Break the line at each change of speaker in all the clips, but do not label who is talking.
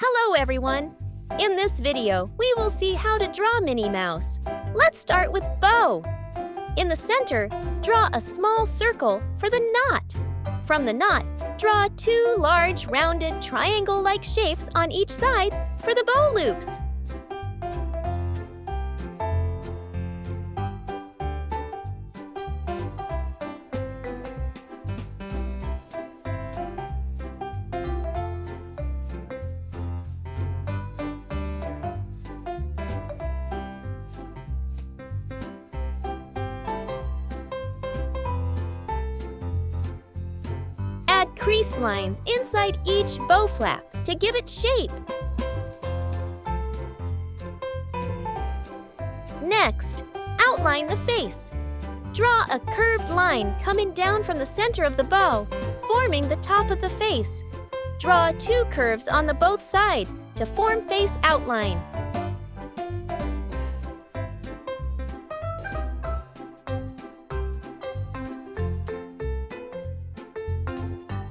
Hello everyone! In this video, we will see how to draw Minnie Mouse. Let's start with bow. In the center, draw a small circle for the knot. From the knot, draw two large rounded triangle-like shapes on each side for the bow loops. Add crease lines inside each bow flap to give it shape. Next, outline the face. Draw a curved line coming down from the center of the bow, forming the top of the face. Draw two curves on both sides to form face outline.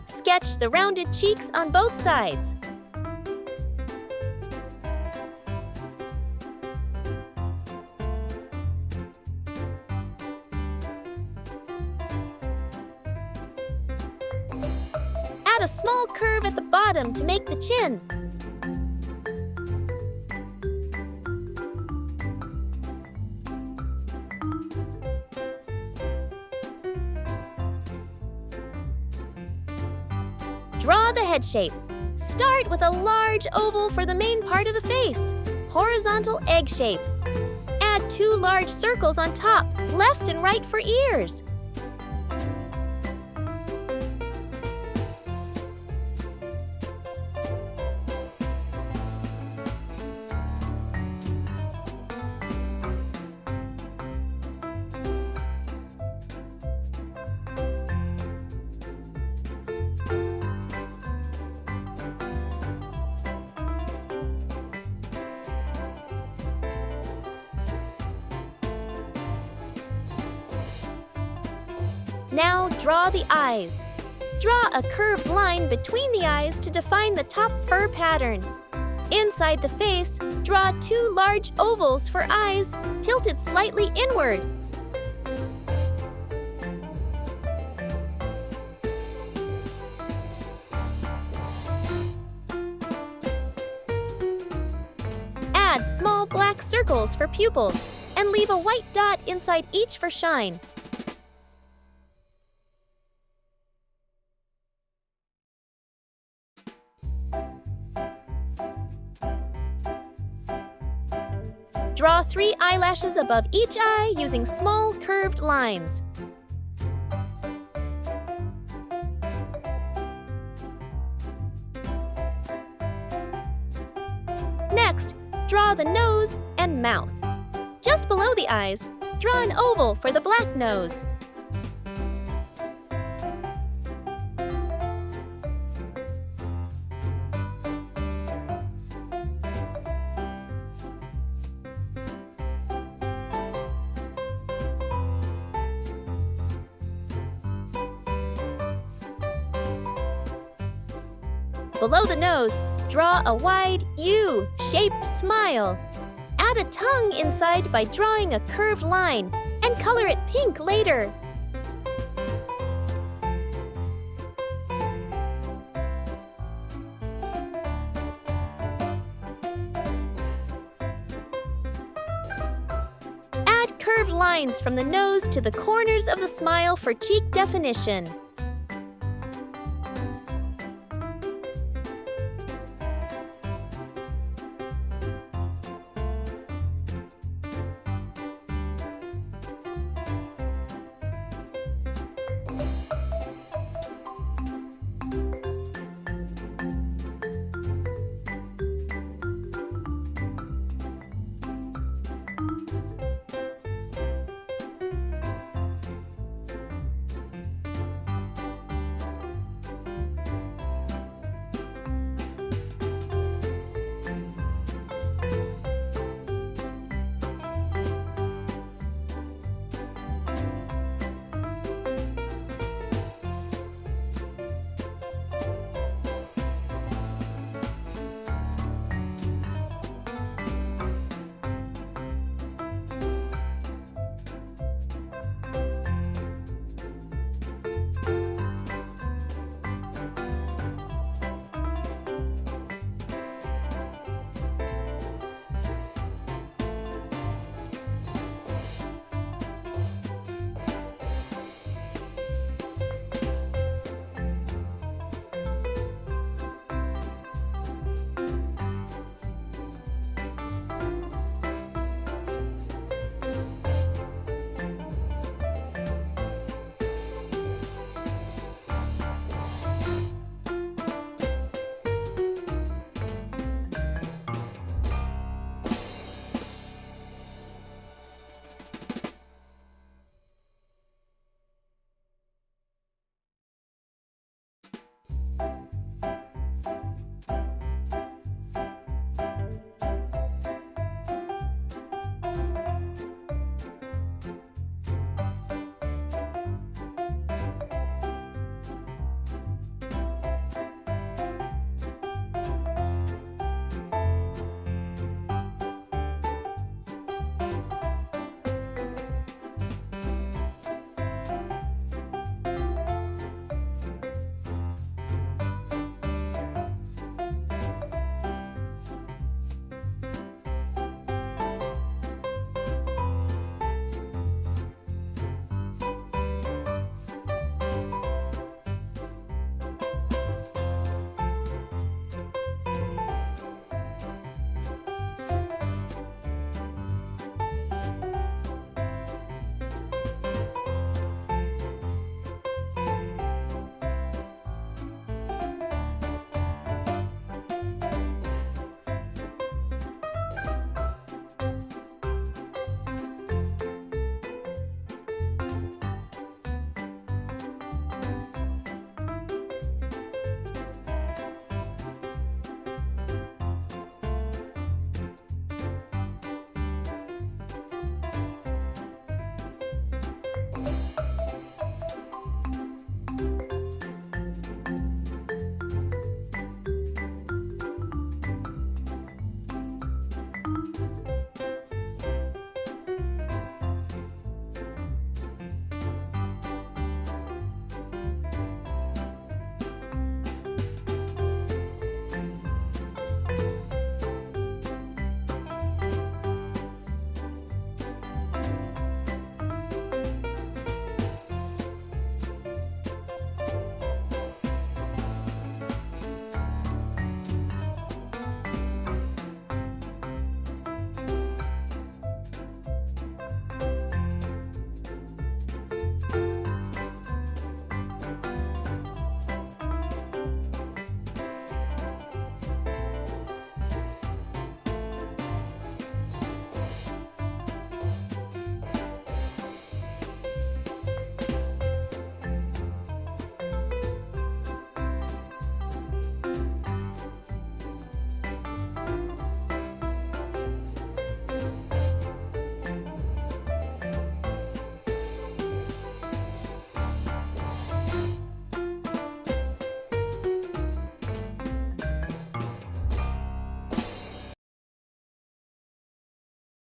Sketch the rounded cheeks on both sides. Add a small curve at the bottom to make the chin. Draw the head shape. Start with a large oval for the main part of the face. Horizontal egg shape. Add two large circles on top, left and right for ears. Now draw the eyes. Draw a curved line between the eyes to define the top fur pattern. Inside the face, draw two large ovals for eyes, tilted slightly inward. Add small black circles for pupils and leave a white dot inside each for shine. Draw 3 eyelashes above each eye using small curved lines. Next, draw the nose and mouth. Just below the eyes, draw an oval for the black nose. Below the nose, draw a wide U-shaped smile. Add a tongue inside by drawing a curved line and color it pink later. Add curved lines from the nose to the corners of the smile for cheek definition.